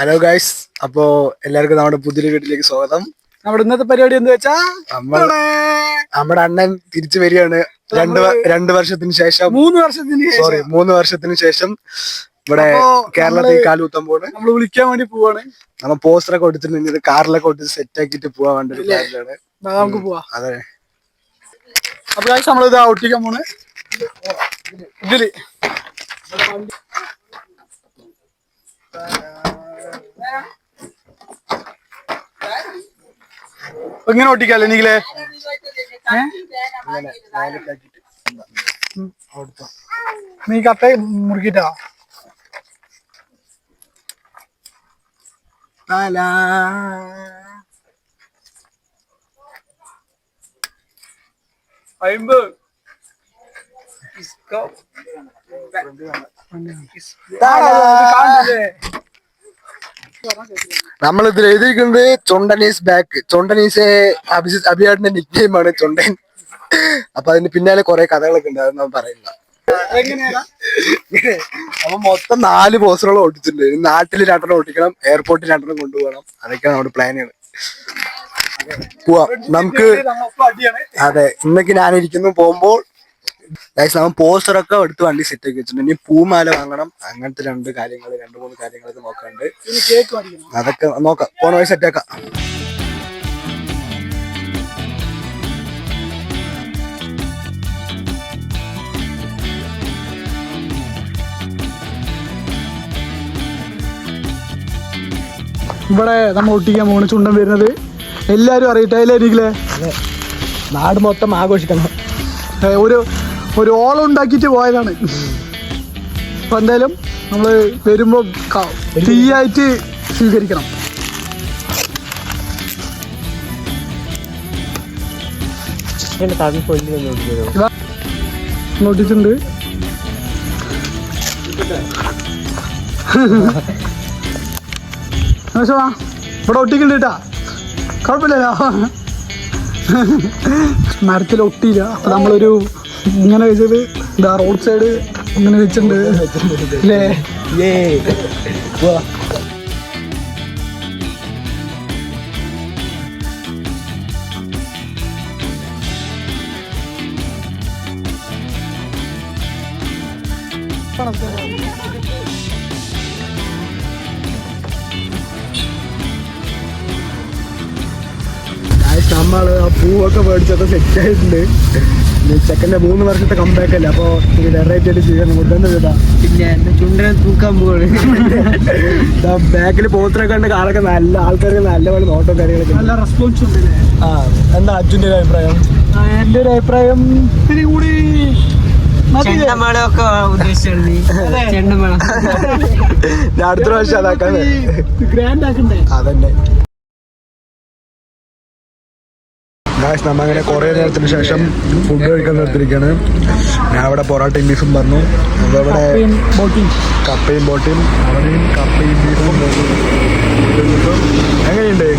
Hello guys, അപ്പോ എല്ലാവർക്കും നമ്മുടെ പുതിയ വീട്ടിലേക്ക് സ്വാഗതം. നമ്മുടെ ഇന്നത്തെ പരിപാടി എന്താ വെച്ചാ നമ്മുടെ അണ്ണൻ തിരിച്ചു വരികയാണ്. രണ്ട് വർഷത്തിന് ശേഷം 3 വർഷത്തിന് ശേഷം ഇവിടെ കേരളത്തിൽ കാലുകുത്താൻ പോണ്. നമ്മൾ വിളിക്കാൻ വേണ്ടി പോവാണ്. നമ്മ പോസ്റ്ററൊക്കെ കൊടുത്തിട്ട് കാറിലൊക്കെ കൊടുത്ത് സെറ്റ് ആക്കിട്ട് പോവാൻ വേണ്ടി പ്ലാനിലാണ്. നമുക്ക് പോവാ. അതെ. അപ്പൊ ഗൈസ് നമ്മളിത് ഒട്ടിക്കാൻ പോണ്. ഇതില് ഇങ്ങനെ ഒട്ടിക്കല്ലേ നീങ്ങളെ നീ കട്ട മുറുക്കിട്ടാ നമ്മളിതിൽ എഴുതിയിരിക്കുന്നത് ചൊണ്ടനീസ് ബാക്ക്. ചൊണ്ടനീസ് അഭിയാട്ടിന്റെ നിക് നെയിമാണ് ചൊണ്ടൻ. അപ്പൊ അതിന് പിന്നാലെ കുറെ കഥകളൊക്കെ ഉണ്ട്, അതൊന്നും പറയുന്നില്ല. അപ്പൊ മൊത്തം 4 പോസ്റ്ററുകൾ ഒട്ടിച്ചിട്ടുണ്ട്. നാട്ടിൽ 2 ഒട്ടിക്കണം, എയർപോർട്ടിൽ 2 കൊണ്ടുപോകണം. അതൊക്കെയാണ് നമ്മുടെ പ്ലാനുകൾ. പോവാം നമുക്ക്. അതെ, ഇന്നൊക്കെ ഞാനിരിക്കുന്നു. പോകുമ്പോൾ നമ്മൾ പോസ്റ്ററൊക്കെ എടുത്ത് വണ്ടി സെറ്റ് ആക്കി വെച്ചിട്ടുണ്ട്. ഇനി പൂമാല വാങ്ങണം. അങ്ങനത്തെ 2 3 കാര്യങ്ങളൊക്കെ നോക്കാണ്ട്. അതൊക്കെ നോക്കാം, പോണ വഴി സെറ്റ് ആക്കാം. ഇവിടെ നമ്മൾ ഒട്ടിക്കാൻ പോണ ചുണ്ടൻ വരുന്നത് എല്ലാരും അറിയട്ടെ. എല്ലാരിക്കില്ലേ നാട് മൊത്തം ആഘോഷിക്കണം. ഒരു ഓളം ഉണ്ടാക്കിയിട്ട് പോയതാണ്. അപ്പൊ എന്തായാലും നമ്മള് വരുമ്പോ തീയായിട്ട് സ്വീകരിക്കണം. നോട്ടിട്ടുണ്ട്. ഇവിടെ ഒട്ടിക്കണ്ട് കേട്ടാ, കുഴപ്പമില്ലല്ലോ. മരത്തിൽ ഒട്ടിയില്ല. അപ്പൊ നമ്മളൊരു ഇങ്ങനെ വെച്ചത് ഇതാ റോഡ് സൈഡ് ഇങ്ങനെ വെച്ചിട്ടുണ്ട് അല്ലേ. നമ്മള് ആ പൂവൊക്കെ മേടിച്ചൊക്കെ സെറ്റ് ആയിട്ടുണ്ട്. ചെക്കൻ്റെ 3 വർഷത്തെ കമ്പാക്ക് അല്ലേ, അപ്പൊ വെറൈറ്റി ആയിട്ട് ചെയ്യണം. മുട്ടേണ്ട ചേട്ടാ പിന്നെ ചുണ്ടനെ തൂക്കാൻ പോവാണ്. ബാക്കിൽ പോസ്റ്ററൊക്കെ ഉണ്ട്. കാലൊക്കെ നല്ല ആൾക്കാർക്ക് നല്ലപോലെ നോട്ടോ കാര്യങ്ങളൊക്കെ നല്ല റെസ്പോൺസ് ഉണ്ട്. എന്താ അർജുൻ്റെ അഭിപ്രായം? എൻ്റെ ഒരു അഭിപ്രായം ഇത്തിരി കൂടി ചെണ്ടമേളൊക്കെ ഉദ്ദേശിച്ചു. ചെണ്ടമേളം ഞാൻ അടുത്ത പ്രാവശ്യം അതാക്കാൻ ഗ്രാൻഡ് ആക്കണ്ടേ. അതന്നെ. നമ്മ അങ്ങനെ കുറെ നേരത്തിന് ശേഷം ഫുഡ് കഴിക്കാൻ നിർത്തിയിരിക്കുകയാണ്. ഞാൻ അവിടെ പൊറോട്ടയും ബീഫും പറഞ്ഞു. ഇവിടെ കപ്പയും ബോട്ടിയും, അവിടെയും കപ്പയും ബീഫും. എങ്ങനെയുണ്ട്?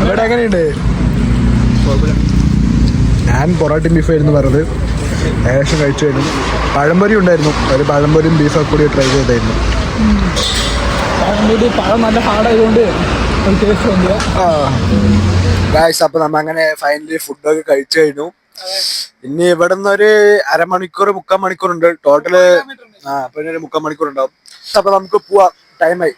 ഇവിടെ എങ്ങനെയുണ്ട്? ഞാൻ പൊറോട്ടയും ബീഫായിരുന്നു പറഞ്ഞത്. ഏകദേശം കഴിച്ചു കഴിഞ്ഞു. പഴംപൊരി ഉണ്ടായിരുന്നു. ഒരു പഴംപൊരിയും ബീഫൊക്കെ കൂടി ട്രൈ ചെയ്തായിരുന്നു. പഴം നല്ല ഹാർഡായതുകൊണ്ട് അപ്പൊ നമ്മ അങ്ങനെ ഫൈനലി ഫുഡൊക്കെ കഴിച്ചു കഴിഞ്ഞു. ഇനി ഇവിടെ നിന്നൊരു 1/2 മണിക്കൂർ 3/4 മണിക്കൂറുണ്ട് ടോട്ടല്. അപ്പൊ ഒരു 3/4 മണിക്കൂർ ഉണ്ടാവും. അപ്പൊ നമുക്ക് പോവാം, ടൈമായി.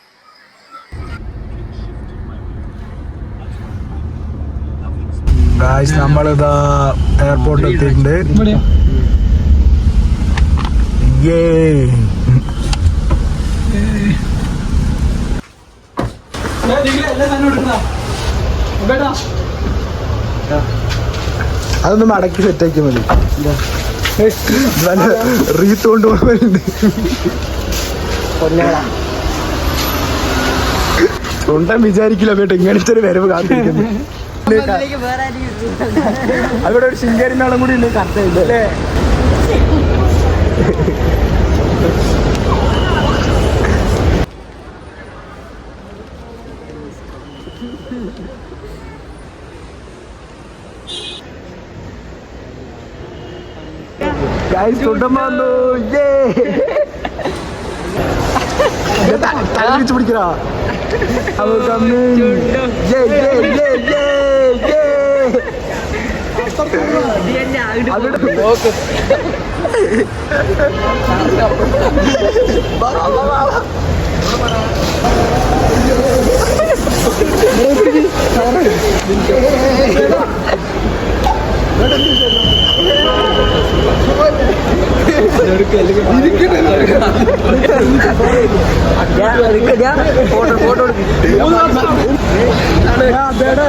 നമ്മളിതാ എയർപോർട്ടിൽ എത്തിയിട്ടുണ്ട്. അതൊന്ന് മടക്കി സെറ്റാക്കി മതി. റീത്ത് കൊണ്ടുപോകുന്നുണ്ട്. തൊണ്ടൻ വിചാരിക്കില്ല കേട്ടോ ഇങ്ങനത്തെ ഒരു വരവ് കാത്തിരിക്കുന്നു. അവിടെ ഒരു ശിങ്കാരി നാളും കൂടി ഉണ്ട്. കറക്റ്റ് അല്ലേ? Guys, sudah malu, ye. തലവിരിച്ച് പിടിക്കടാ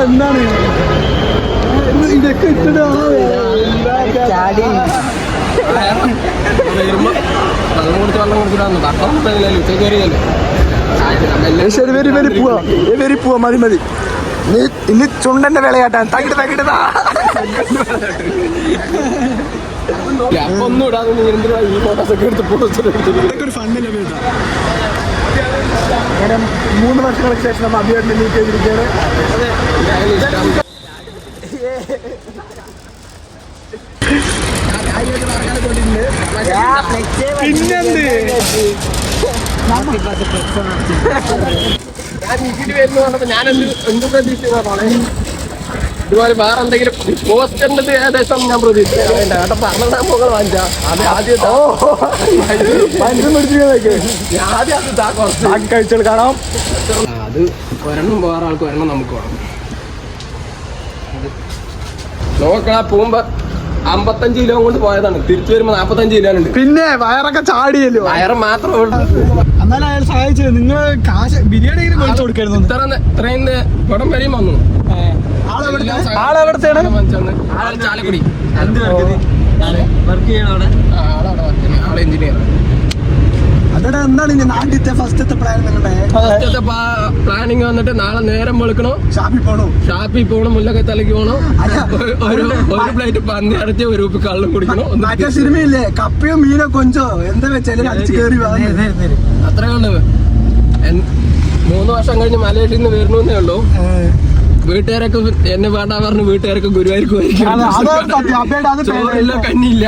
എന്താണ് ഇതൊക്കെ ഇട്ടിട്ട് ശരി വരി വരി പോവാ വരി പോവാ മതി മതി നീ ഇനി ചുണ്ടന്റെ വിളയാട്ടാൻ തകിട്ട് തകിട്ടതാ ഒന്നും ഇടാതെ ഈ ഫോട്ടോസൊക്കെ എടുത്ത് ഒരു ഫണ്ടില്ല വീട്ടാ 3 വർഷങ്ങൾക്ക് ശേഷം നമ്മൾ അഭിയായിട്ട് മീറ്റ് ചെയ്തിരിക്കുകയാണ് പിന്നെന്ത് ഞാൻ എന്ത് പ്രതീക്ഷിക്കുന്നതാണ് ഇതുപോലെ വേറെ എന്തെങ്കിലും പോസ്റ്ററിന്റെ ഏകദേശം ഞാൻ പ്രതീക്ഷിച്ചില്ല പറഞ്ഞ വാങ്ങിച്ചാ അത് ആദ്യം കഴിച്ചാൽ കാണാം അത് ഒരെണ്ണം വേറെ ആൾക്ക് ഒരെണ്ണം നമുക്ക് വേണം നോക്കണ പോകുമ്പോ 55 കിലോ കൊണ്ട് പോയതാണ് തിരിച്ചു വരുമ്പോ 45 കിലോ ഉണ്ട് പിന്നെ വയറൊക്കെ ചാടിയല്ലോ വയറ് മാത്രം എന്നാലും അയാൾ സഹായിച്ചത് നിങ്ങൾ കാശ് ബിരിയാണി മേടിച്ചു കൊടുക്കായിരുന്നു ഇത്രയും പടം വരെയും വന്നു ആളെവിടത്തെയാണ് ചാലക്കുടി വർക്ക് ചെയ്യണ ആളെ എഞ്ചിനീയർ അതെടാ എന്താണ് ഇനി നാട്ടിലത്തെ ഫസ്റ്റത്തെ പ്ലാൻ ഫസ്റ്റത്തെ പ്ലാനിങ് വന്നിട്ട് നാളെ നേരം വെളുക്കണോ ഷാപ്പിൽ പോകണം മുല്ലൊക്കെ തലക്ക് പോകണം ഒരു പ്ലേറ്റ് പന്നി അടച്ച് ഒരു ഉപ്പ് കള്ളും കുടിക്കണം മറ്റേ സിനിമയില്ലേ കപ്പയോ മീനോ കൊഞ്ചോ എന്താ വെച്ചാൽ അടിച്ചു കയറി അത്രേ ഉള്ളു 3 വർഷം കഴിഞ്ഞ് മലേഷ്യയിൽ നിന്ന് വരണമെന്നേ ഉള്ളൂ വീട്ടുകാരൊക്കെ എന്നെ വേണ്ടാ പറഞ്ഞു വീട്ടുകാരൊക്കെ ഗുരുവായൂർക്ക് ചോറില്ല കഞ്ഞില്ല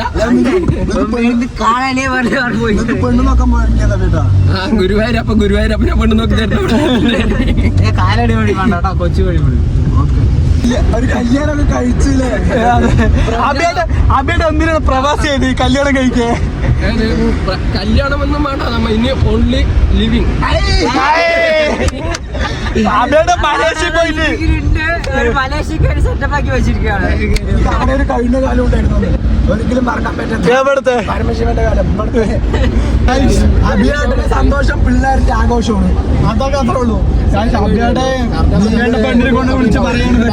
ഗുരുവായൂർ അപ്പൊ ഗുരുവായൂരപ്പനെ പെണ്ണ് നോക്കി കൊച്ചു വഴി ഒരു കല്യാണമൊക്കെ കഴിച്ചില്ലേ അബിയുടെ എന്തിനാണ് പ്രവാസി ചെയ്ത് കല്യാണം കഴിക്കേ കല്യാണമെന്നും വേണ്ട നമ്മ ഇനി ഓൺലി ലിവിങ് മലേഷ്യ പോയിട്ട് മലേഷ്യക്കാര് സെറ്റപ്പാക്കി വെച്ചിരിക്കുകയാണ് ഒരു കഴിഞ്ഞ കാലം ഉണ്ടായിരുന്നു ഒരിക്കലും മറക്കാൻ പറ്റാത്ത പരമശിവന്റെ കാലം അഭിയാട്ടിന്റെ സന്തോഷം പിള്ളേരുടെ ആഘോഷമാണ് അതൊക്കെ അത്രേ ഉള്ളൂ അഭിയാട്ടെ പെണ്ണിനെ കൊണ്ട് വിളിച്ച് പറയുന്നത്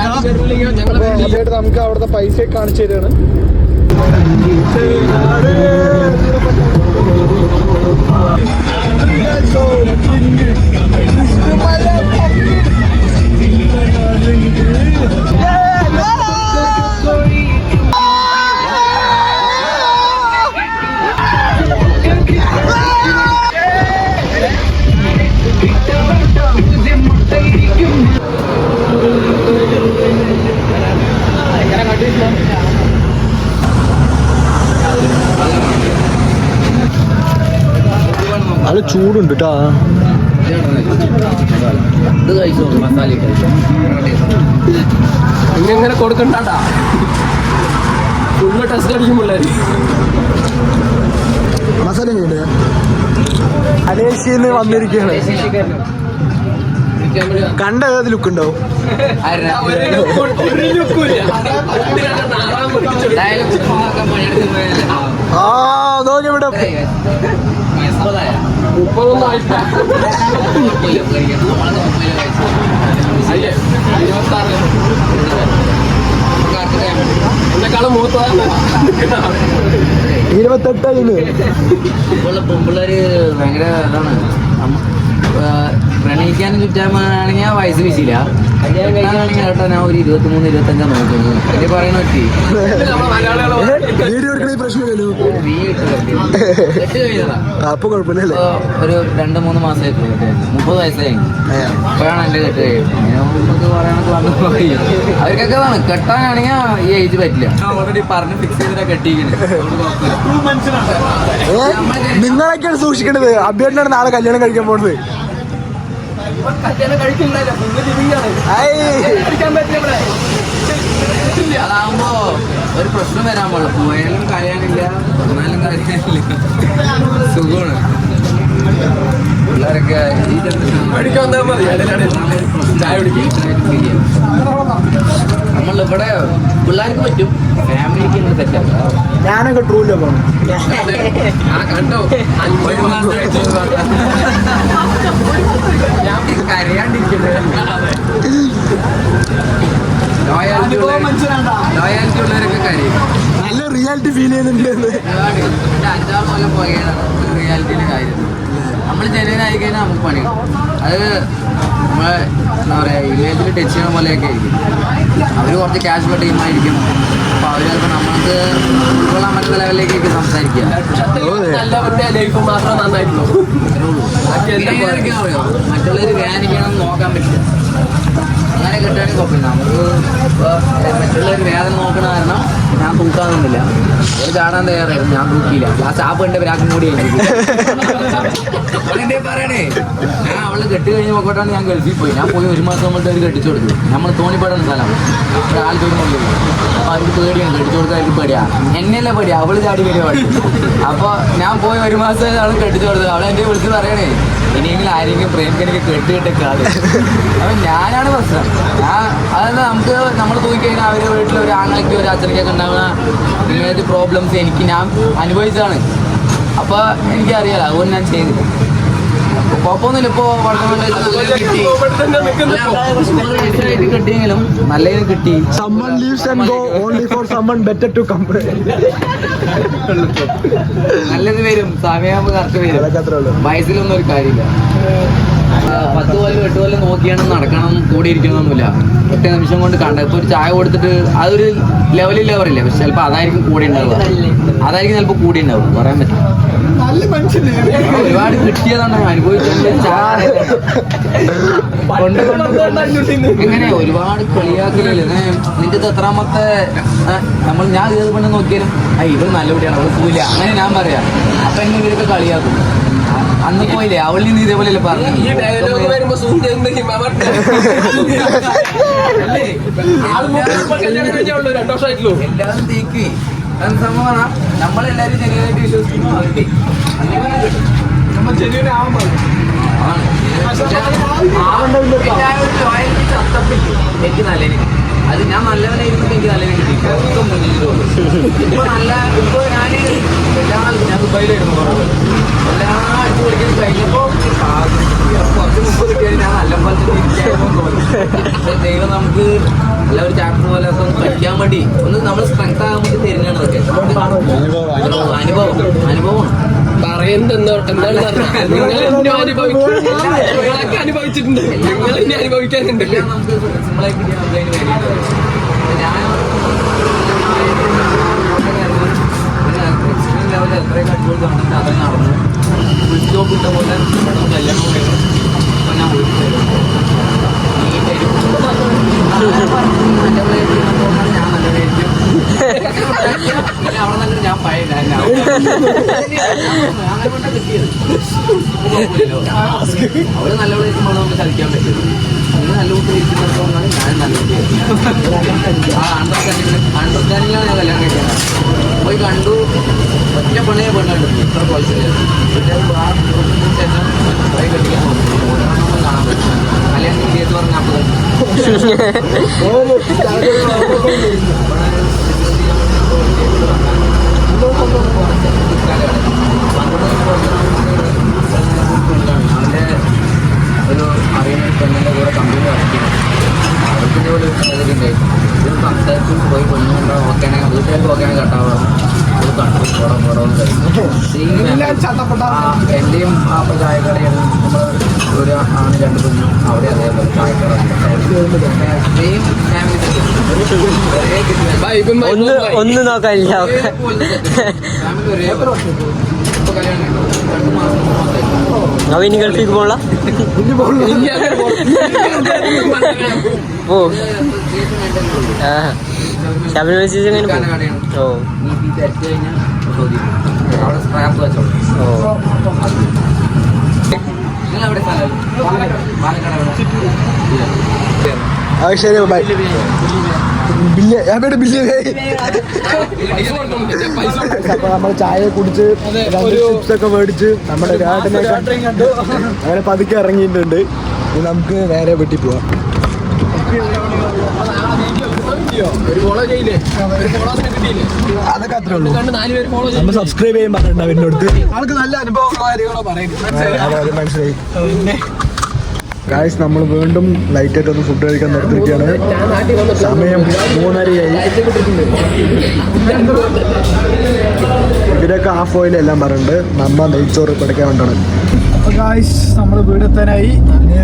നമുക്ക് അവിടുത്തെ പൈസ കാണിച്ചു തരാണ് നല്ല ചൂടുണ്ട് കേട്ടാ ഇങ്ങനെ കൊടുക്കണ്ടാ ഫുള്ള് ടെസ്റ്റ് അടിക്കും പിള്ളേര് മസാല മലേഷ്യന്ന് വന്നിരിക്കുകയാണ് കണ്ട ഏത് ലുക്ക് ഉണ്ടാവും ആ നോക്കി ഇവിടെ 30 ആയിട്ടാ എന്നെക്കാളും മൂത്തതാണ് 28 പെമ്പിള്ളേര് ഭയങ്കര ഇതാണ് പ്രണയിക്കാൻ ചുറ്റാൻ ആണെങ്കിൽ വയസ്സ് വീശില്ല കല്യാണെങ്കിൽ കേട്ടോ ഞാൻ ഒരു 23-25 നോക്കുന്നു വലിയ പറയുന്ന പറ്റി വീഡിയോ എടുക്കണ പ്രശ്നമില്ലല്ലോ. കെട്ട് കഴിഞ്ഞതാ അപ്പൊ കുഴപ്പമില്ലല്ലേ? ഒരു 2-3 മാസമായിട്ടുള്ളൂ കെട്ട് കഴിഞ്ഞു. 30 വയസ്സായി അപ്പോഴാണ് എന്റെ കെട്ട് കഴിയുന്നത്. നമുക്ക് പറയാനൊക്കെ വന്നു പോയി. അവർക്കൊക്കെ ആണ് കെട്ടാനാണെങ്കിൽ ഈ ഏജ് പറ്റില്ല. ഓൾറെഡി പറഞ്ഞ് ഫിക്സ് ചെയ്തിട്ടാ കെട്ടിയിരിക്കുന്നത്. നിങ്ങളൊക്കെയാണ് സൂക്ഷിക്കേണ്ടത്. അഭ്യർത്ഥനാണ് നാളെ കല്യാണം കഴിക്കാൻ പോകുന്നത്. അതാകുമ്പോ ഒരു പ്രശ്നം വരാൻ പാടില്ല. പോയാലും കരയാനില്ല, വന്നാലും കരയാനില്ല. സുഖമാണ്. പിള്ളേരൊക്കെ ഈ നമ്മളിവിടെ പിള്ളേർക്ക് പറ്റും, ഫാമിലിക്ക് ഇങ്ങനെ തെറ്റാക്കാം. ഞാനൊക്കെ ട്രൂല്ലോ പോകണം. കണ്ടോ കരയാണ്ടിരിക്കുന്നത് ലോയാലിറ്റി ഉള്ളവരൊക്കെ കരയും. നല്ല റിയാലിറ്റി ഫീൽ ചെയ്യുന്നുണ്ട്. 5-6 കൊല്ലം പോയാണ് റിയാലിറ്റിയിലെ കാര്യം. നമ്മൾ ജനുവനായി കഴിഞ്ഞാൽ നമുക്ക് പണിയും. അത് നമ്മളെ എന്താ പറയുക ഇമേജിൽ ടച്ച് ചെയ്യണ പോലെയൊക്കെ ആയിരിക്കും. അവർ കുറച്ച് ക്യാഷ് ടീമായിരിക്കും. അപ്പോൾ അവർ ചിലപ്പോൾ നമ്മൾക്ക് ഉൾക്കൊള്ളാൻ പറ്റുന്ന ലെവലിലേക്കൊക്കെ സംസാരിക്കുക. എല്ലാവരുടെ ലൈഫ് മാത്രം നന്നായിട്ടുള്ളൂ. അറിയോ മറ്റുള്ളവർ വേദനിക്കണമെന്ന് നോക്കാൻ പറ്റില്ല. അങ്ങനെ കിട്ടുകയാണെങ്കിൽ കുഴപ്പമില്ല. നമുക്ക് മറ്റുള്ളവർ വേദന നോക്കണ കാരണം ഞാൻ തൂക്കാനൊന്നുമില്ല. ഒരു ചാടാൻ തയ്യാറായിരുന്നു, ഞാൻ തൂക്കിയില്ല. ആ ചാപ്പ് കണ്ട ഒരാൾക്കും കൂടി അവളെന്തേ പറയണേ. ഞാൻ അവള് കെട്ട് കഴിഞ്ഞ് നോക്കോട്ടാണ് ഞാൻ ഗൾഫിൽ പോയി. ഞാൻ പോയി 1 മാസം മുമ്പ് അവർ കെട്ടിച്ചു കൊടുത്തു. നമ്മൾ തോന്നിപ്പെടുന്ന സ്ഥലം ഒരാൾ തോന്നുന്നുണ്ട്. അപ്പോൾ അവർക്ക് പേടിയാണ്, കെട്ടിച്ചു കൊടുക്കാൻ അവർക്ക് പേടിയാ. എന്നെയല്ല പേടിയാ, അവള് ചാടി വരിക പാടി. അപ്പോൾ ഞാൻ പോയി 1 മാസം അവൾ കെട്ടിച്ചു കൊടുത്തു. അവളെൻ്റെ വിളിച്ച് പറയണേ ഇനിയെങ്കിലും ആരെങ്കിലും പ്രേമിക്കനെങ്കിൽ കെട്ടിക്കാതെ. അപ്പം ഞാനാണ് പ്രശ്നം. അതായത് നമുക്ക് നമ്മൾ തൂക്കിക്കഴിഞ്ഞാൽ അവരുടെ വീട്ടിൽ ഒരു ആങ്ങളയ്ക്ക് ഒരു അച്ഛനൊക്കെ ഉണ്ടാകുന്ന ഇങ്ങനത്തെ പ്രോബ്ലംസ് എനിക്ക് ഞാൻ അനുഭവിച്ചതാണ്. അപ്പോൾ എനിക്കറിയാലോ, അതുകൊണ്ട് ഞാൻ ചെയ്തില്ല. കുഴപ്പമൊന്നുമില്ല. ഇപ്പോൾ കിട്ടിയെങ്കിലും നല്ലതിനും കിട്ടി. Someone leaves and go only for someone better to come. നല്ലത് വരും, സമയമാകുമ്പോൾ കറക്റ്റ് വരും. വയസ്സിലൊന്നും ഒരു കാര്യമില്ല. 10 കൊല്ലം 8 കൊല്ലം നോക്കിയാണ് നടക്കണം, കൂടി ഇരിക്കണമെന്നൊന്നുമില്ല. 8 നിമിഷം കൊണ്ട് കണ്ട ഇപ്പോൾ ഒരു ചായ കൊടുത്തിട്ട് അതൊരു ലെവലിൽ ലെവറില്ല. പക്ഷെ ചിലപ്പോൾ അതായിരിക്കും കൂടി ഉണ്ടാവുക, അതായിരിക്കും ചിലപ്പോൾ കൂടി ഉണ്ടാവും, പറയാൻ പറ്റും. ഒരുപാട് കിട്ടിയതാണ് അനുഭവിച്ചത്. എങ്ങനെ ഒരുപാട് കളിയാക്കലല്ലേ നിന്റെ എത്രാമത്തെ ഞാൻ ഏത് പെണ്ണ് നോക്കിയാലും ഇവർ നല്ല കുട്ടിയാണ്, അവൾ പോയില്ല, അങ്ങനെ ഞാൻ പറയാം. അപ്പൊ എന്നെ ഇവരൊക്കെ കളിയാക്കും. അന്ന് പോയില്ലേ, അവളിൽ നിന്ന് ഇതേപോലെയല്ലേ പറഞ്ഞു. എല്ലാവരും തീക്കി സംഭവമാണ്. നമ്മളെല്ലാവരും ജനുവനായിട്ട് വിശ്വസിക്കുന്നു. അവർക്ക് എനിക്ക് നല്ലതിന് അത് ഞാൻ നല്ലവനായിരുന്നു. എനിക്ക് നല്ലതിന് കിട്ടി. ഇപ്പൊ ഞാൻ ദുബായിലായിരുന്നു. എല്ലാം അടിച്ചു പൊളിക്കുന്നത് കഴിഞ്ഞപ്പോ കുറച്ച് മുമ്പ് കിട്ടിയാൽ ഞാൻ നല്ല പോലെ തോന്നി. ദൈവം നമുക്ക് നല്ല ഒരു ചാപ്റ്റർ പോലെ ഒക്കെ ഒന്ന് പഠിക്കാൻ വേണ്ടി ഒന്ന് നമ്മൾ സ്ട്രെങ്ത് ആകാൻ വേണ്ടി തരുന്നതാണ് അതൊക്കെ. അനുഭവം പറയുന്നത് എന്താണ് അനുഭവിച്ചിട്ടുണ്ട്, നിങ്ങൾ ഇനി അനുഭവിക്കാനുണ്ട്. നമുക്ക് സിമ്പിളായി കിട്ടിയാൽ നമുക്ക് അതിന് വേണ്ടിയിട്ട് ഞാൻ എക്സ്ട്രീം ലെവലിൽ എത്രയും കട്ടുകൾ കണ്ടിട്ട് അത് നടന്നു. ഫുൾ സ്റ്റോപ്പ് ഇട്ട പോലെ കല്യാണം കഴിയും. അപ്പം ഞാൻ ഞാൻ നല്ലതായിരിക്കും. അവിടെ നല്ലൊരു ഞാൻ പഴയ അങ്ങനെ കൊണ്ടാ കിട്ടിയത്. അവള് നല്ലവണ്ണം ഇരിക്കുമ്പോൾ നമുക്ക് ചതിക്കാൻ പറ്റും. അങ്ങനെ നല്ല കുട്ടി ഇരിക്കുന്നതുകൊണ്ടാണ് ഞാൻ നല്ല കുട്ടി. ആ അണ്ടർസ്റ്റാൻഡിങ്ങിലാണ് ഞാൻ കല്യാണം കഴിക്കുന്നത്. പോയി കണ്ടു, ഒറ്റ പെണ്ണേ പെണ്ണുണ്ട് ഇത്ര ക്വാളിറ്റി. ശേഷം പോയി കെട്ടിക്കാൻ കാണാൻ പറ്റും. കല്യാണം കേസ് പറഞ്ഞപ്പോൾ അവൻ്റെ ഒരു അറിയുന്ന പെണ്ണിൻ്റെ കൂടെ കമ്പനി വരയ്ക്കുന്നു. അവർക്ക് ഇതേപോലെ ഒരു സാഹചര്യം ഇത് സംസാരിച്ച് പോയി പെണ്ണുകൊണ്ടോ ഓക്കെയാണെങ്കിൽ വീട്ടുകാർക്ക് ഓക്കെയാണെങ്കിൽ കട്ടാവാം. അത് കണ്ടു പുറം എൻ്റെയും ആ ചായക്കടയാണ്. നമ്മൾ ഒരു ആണ് 2 പെണ്ണും അവിടെ അതേപോലെ ചായക്കട ഒന്ന് നോക്കാനില്ല. അവ ഇനി ഗൾഫിലേക്ക് പോകണ ഓ ഷാബിന് മെസ്സേജ് എങ്ങനെ ഓ ശരി ബൈ. ബില്ല് എവിടെ ബില്ല്? അപ്പൊ നമ്മൾ ചായ കുടിച്ച് ചിപ്സ് ഒക്കെ മേടിച്ച് നമ്മുടെ കണ്ടു അങ്ങനെ പതുക്കെ ഇറങ്ങിയിട്ടുണ്ട്. ഇനി നമുക്ക് നേരെ വീട്ടിൽ പോവാം. അതൊക്കെ അത്രേ ഉള്ളൂ. നമ്മൾ സബ്സ്ക്രൈബ് ചെയ്യാൻ പറഞ്ഞിട്ടുണ്ട് അവരുടെ അടുത്ത്. ആൾക്ക് നല്ല അനുഭവം മനസ്സിലായി. ഗായ്സ് നമ്മൾ വീണ്ടും ലൈറ്റായിട്ട് ഒന്ന് ഫുഡ് കഴിക്കാൻ നിർത്തിയിരിക്കുകയാണ്. സമയം 3:30ആയി. ഇവരൊക്കെ ഹാഫ് ഓയിൽ എല്ലാം പറഞ്ഞിട്ടുണ്ട്. നമ്മ നെയ്ച്ചോറ് പഠിക്കാൻ വേണ്ടിയാണ്. അപ്പോൾ ഗായ്സ് നമ്മൾ വീടെത്താനായി.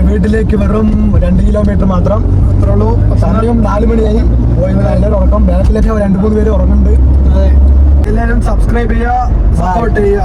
വീട്ടിലേക്ക് വെറും 2 കിലോമീറ്റർ മാത്രം, അത്രേ ഉള്ളൂ. സമയം 4 മണിയായി. പോയത് എല്ലാവരും ഉറക്കം. ബാക്കിലൊക്കെ 2-3 പേര് ഉറങ്ങുന്നുണ്ട്. എല്ലാവരും സബ്സ്ക്രൈബ് ചെയ്യുക, സപ്പോർട്ട് ചെയ്യുക.